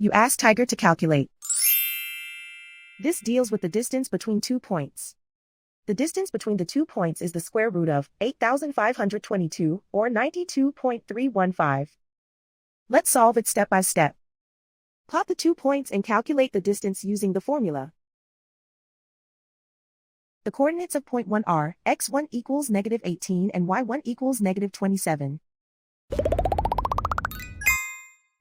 You ask Tiger to calculate. This deals with the distance between 2 points. The distance between the 2 points is the square root of 8,522, or 92.315. Let's solve it step by step. Plot the 2 points and calculate the distance using the formula. The coordinates of point 1 are x1 equals -18 and y1 equals -27.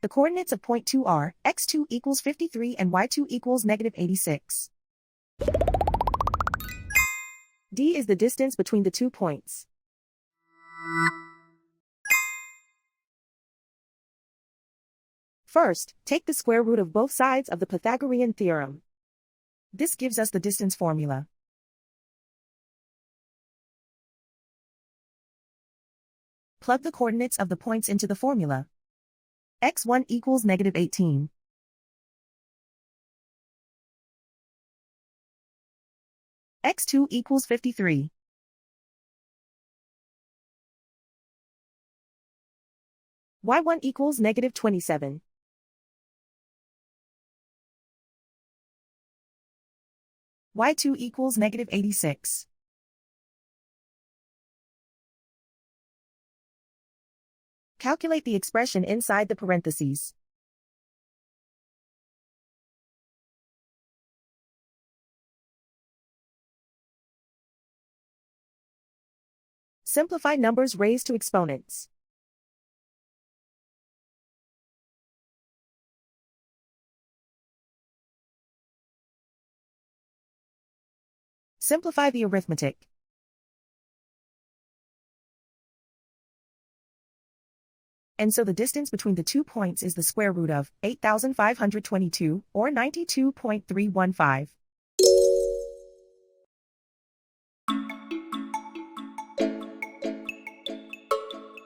The coordinates of point 2 are x2 equals 53 and y2 equals -86. D is the distance between the 2 points. First, take the square root of both sides of the Pythagorean theorem. This gives us the distance formula. Plug the coordinates of the points into the formula. x1 equals -18. x2 equals 53. y1 equals -27. y2 equals -86. Calculate the expression inside the parentheses. Simplify numbers raised to exponents. Simplify the arithmetic. And so the distance between the 2 points is the square root of 8,522, or 92.315.